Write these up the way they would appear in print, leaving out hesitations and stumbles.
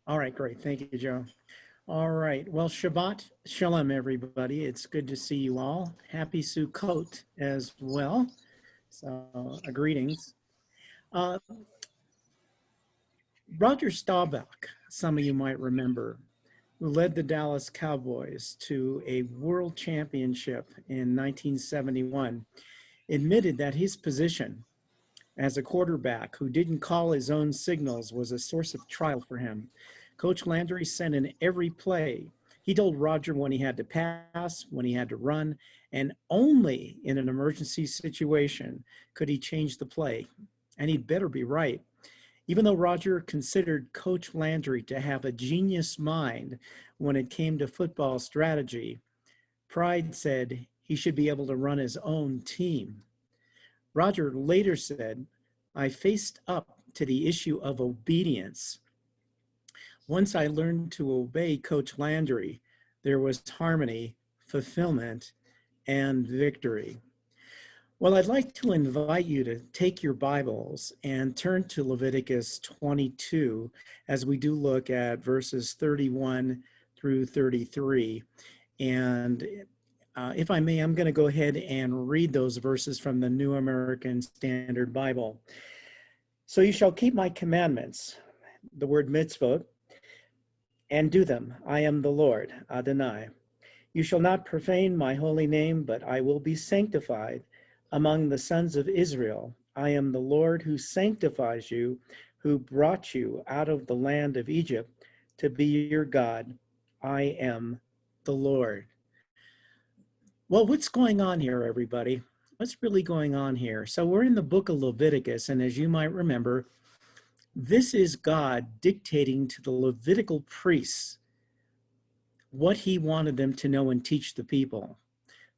All right, great. Thank you, Joe. All right. Well, Shabbat Shalom, everybody. It's good to see you all. Happy Sukkot as well. So, greetings. Uh, Roger Staubach, some of you might remember, who led the Dallas Cowboys to a world championship in 1971, admitted that his position as a quarterback who didn't call his own signals was a source of trial for him. Coach Landry sent in every play. He told Roger when he had to pass, when he had to run, and only in an emergency situation could he change the play. And he'd better be right. Even though Roger considered Coach Landry to have a genius mind when it came to football strategy, pride said he should be able to run his own team. Roger later said, I faced up to the issue of obedience. Once I learned to obey Coach Landry, there was harmony, fulfillment, and victory. Well, I'd like to invite you to take your Bibles and turn to Leviticus 22 as we do look at verses 31 through 33. And if I may, I'm going to go ahead and read those verses from the New American Standard Bible. So you shall keep my commandments, the word mitzvot, and do them. I am the Lord, Adonai. You shall not profane my holy name, but I will be sanctified among the sons of Israel. I am the Lord who sanctifies you, who brought you out of the land of Egypt to be your God. I am the Lord. Well, what's going on here, everybody? What's really going on here? So we're in the book of Leviticus, and as you might remember, this is God dictating to the Levitical priests what he wanted them to know and teach the people.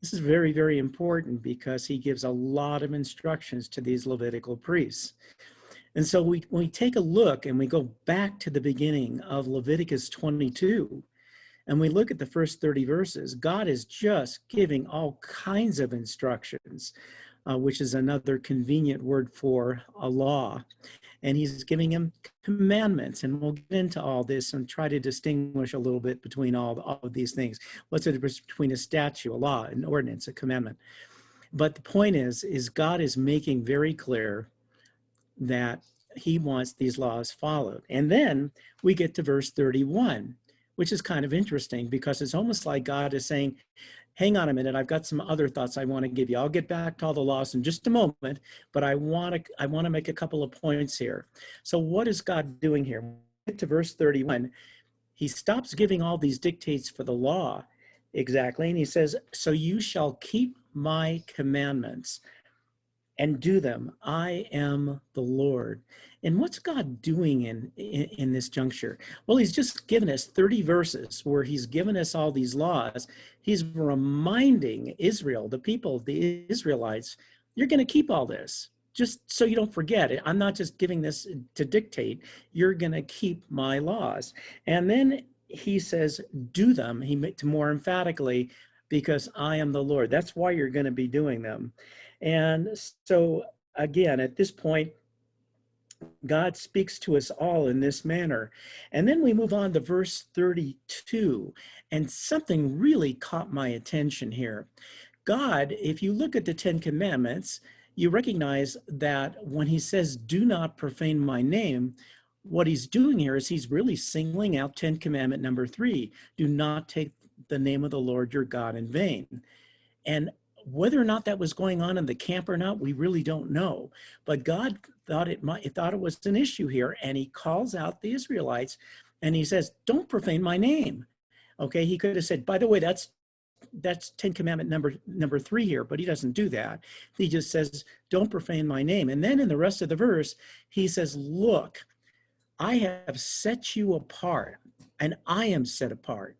This is very, very important because he gives a lot of instructions to these Levitical priests. And so when we take a look and we go back to the beginning of Leviticus 22, and we look at the first 30 verses, God is just giving all kinds of instructions, which is another convenient word for a law. And he's giving him commandments. And we'll get into all this and try to distinguish a little bit between all of these things. What's the difference between a statute, a law, an ordinance, a commandment? But the point is God is making very clear that he wants these laws followed. And then we get to verse 31, which is kind of interesting because it's almost like God is saying, hang on a minute, I've got some other thoughts I want to give you. I'll get back to all the laws in just a moment, but I want to make a couple of points here. So what is God doing here? When we get to verse 31, he stops giving all these dictates for the law exactly, and he says, so you shall keep my commandments and do them. I am the Lord. And what's God doing in this juncture? Well, he's just given us 30 verses where he's given us all these laws. He's reminding Israel, the people, the Israelites, you're going to keep all this. Just so you don't forget it. I'm not just giving this to dictate. You're going to keep my laws. And then he says, do them, more emphatically, because I am the Lord. That's why you're going to be doing them. And so, again, at this point, God speaks to us all in this manner. And then we move on to verse 32, and something really caught my attention here. God, if you look at the Ten Commandments, you recognize that when he says, do not profane my name, what he's doing here is he's really singling out 10 Commandment number 3, do not take the name of the Lord your God in vain. And whether or not that was going on in the camp or not, we really don't know. But God thought it was an issue here, and he calls out the Israelites, and he says, "Don't profane my name." Okay, he could have said, "By the way, that's Ten Commandment number 3 here," but he doesn't do that. He just says, "Don't profane my name." And then in the rest of the verse, he says, "Look, I have set you apart, and I am set apart.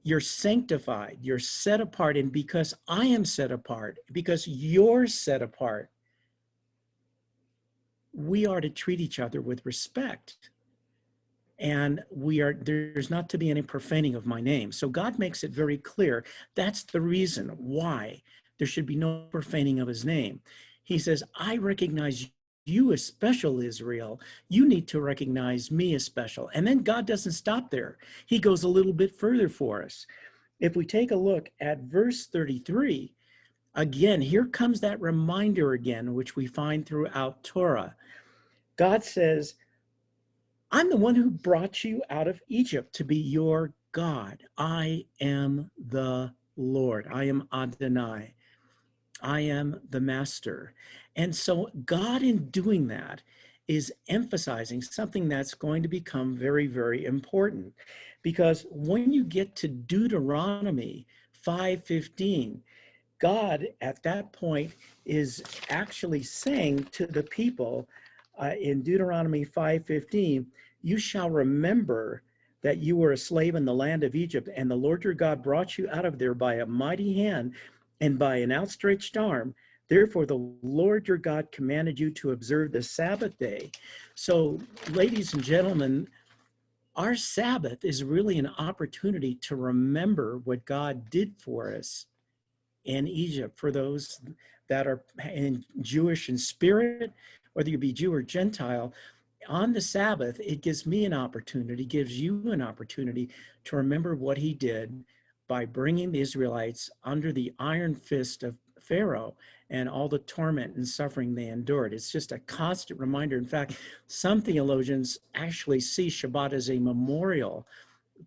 You're sanctified, you're set apart, and because I am set apart, because you're set apart, we are to treat each other with respect. And there's not to be any profaning of my name." So God makes it very clear. That's the reason why there should be no profaning of his name. He says, I recognize you as special, Israel. You need to recognize me as special. And then God doesn't stop there. He goes a little bit further for us. If we take a look at verse 33, again, here comes that reminder again, which we find throughout Torah. God says, I'm the one who brought you out of Egypt to be your God. I am the Lord. I am Adonai. I am the master. And so God, in doing that, is emphasizing something that's going to become very, very important. Because when you get to Deuteronomy 5:15, God at that point is actually saying to the people in Deuteronomy 5:15, you shall remember that you were a slave in the land of Egypt, and the Lord your God brought you out of there by a mighty hand and by an outstretched arm. Therefore, the Lord your God commanded you to observe the Sabbath day. So, ladies and gentlemen, our Sabbath is really an opportunity to remember what God did for us in Egypt. For those that are in Jewish in spirit, whether you be Jew or Gentile, on the Sabbath, it gives me an opportunity, gives you an opportunity to remember what he did by bringing the Israelites under the iron fist of Pharaoh and all the torment and suffering they endured. It's just a constant reminder. In fact, some theologians actually see Shabbat as a memorial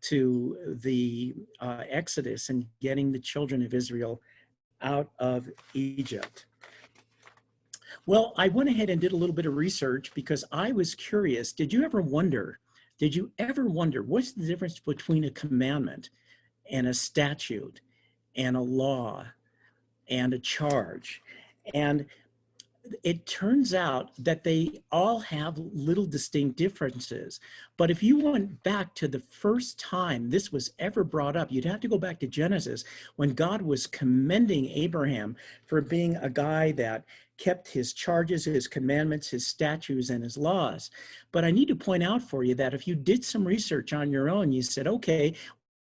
to the Exodus and getting the children of Israel out of Egypt. Well, I went ahead and did a little bit of research because I was curious. Did you ever wonder what's the difference between a commandment and a statute and a law and a charge? And it turns out that they all have little distinct differences. But if you went back to the first time this was ever brought up, you'd have to go back to Genesis when God was commending Abraham for being a guy that kept his charges, his commandments, his statutes, and his laws. But I need to point out for you that if you did some research on your own, you said, okay,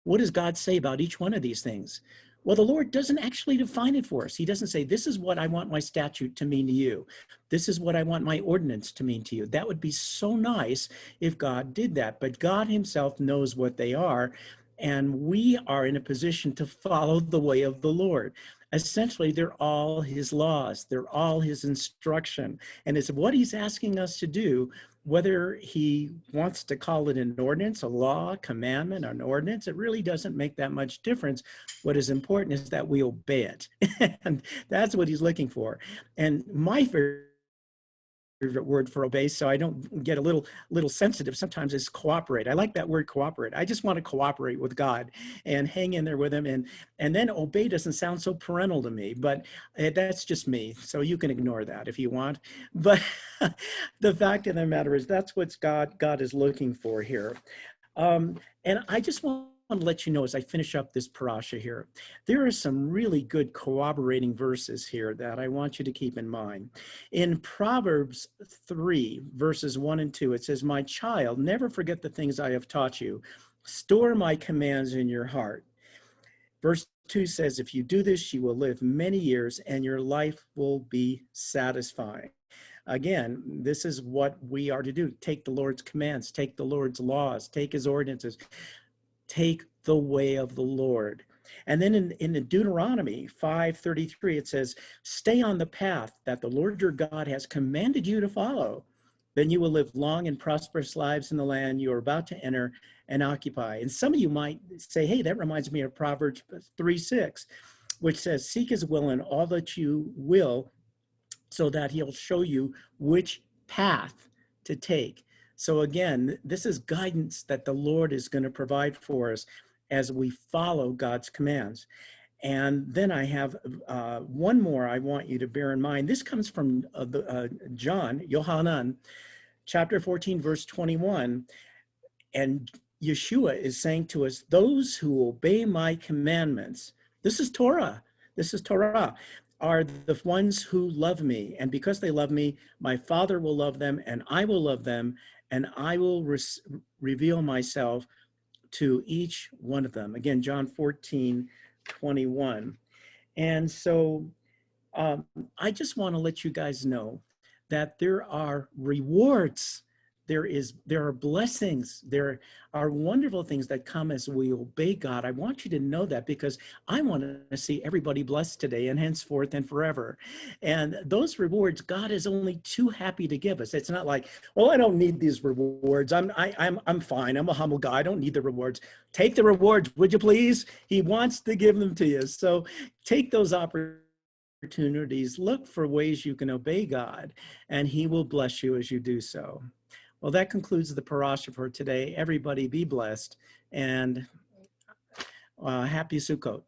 what does God say about each one of these things? Well, the Lord doesn't actually define it for us. He doesn't say, this is what I want my statute to mean to you. This is what I want my ordinance to mean to you. That would be so nice if God did that. But God himself knows what they are. And we are in a position to follow the way of the Lord. Essentially, they're all his laws. They're all his instruction. And it's what he's asking us to do. Whether he wants to call it an ordinance, a law, a commandment, an ordinance, it really doesn't make that much difference. What is important is that we obey it. And that's what he's looking for. And my favorite word for obey, so I don't get a little sensitive sometimes, is cooperate. I like that word, cooperate. I just want to cooperate with God and hang in there with him. And then obey doesn't sound so parental to me, but that's just me. So you can ignore that if you want. But the fact of the matter is that's what God is looking for here. And I just want to let you know as I finish up this parasha here, there are some really good corroborating verses here that I want you to keep in mind. In Proverbs 3, verses 1 and 2, it says, my child, never forget the things I have taught you. Store my commands in your heart. Verse 2 says, if you do this, you will live many years and your life will be satisfying. Again, this is what we are to do. Take the Lord's commands, take the Lord's laws, take his ordinances, take the way of the Lord. And then in Deuteronomy 5:33, it says, stay on the path that the Lord your God has commanded you to follow. Then you will live long and prosperous lives in the land you are about to enter and occupy. And some of you might say, hey, that reminds me of Proverbs 3:6, which says, seek his will in all that you will, so that he'll show you which path to take. So again, this is guidance that the Lord is going to provide for us as we follow God's commands. And then I have one more I want you to bear in mind. This comes from John, Yohanan, chapter 14, verse 21. And Yeshua is saying to us, those who obey my commandments, this is Torah, are the ones who love me. And because they love me, my Father will love them, and I will love them, and I will reveal myself to each one of them. Again, John 14:21. And so I just want to let you guys know that there are rewards. There are blessings. There are wonderful things that come as we obey God. I want you to know that, because I want to see everybody blessed today and henceforth and forever. And those rewards, God is only too happy to give us. It's not like, well, I don't need these rewards. I'm fine. I'm a humble guy. I don't need the rewards. Take the rewards, would you please? He wants to give them to you. So take those opportunities. Look for ways you can obey God, and he will bless you as you do so. Well, that concludes the Parasha for today. Everybody be blessed, and happy Sukkot.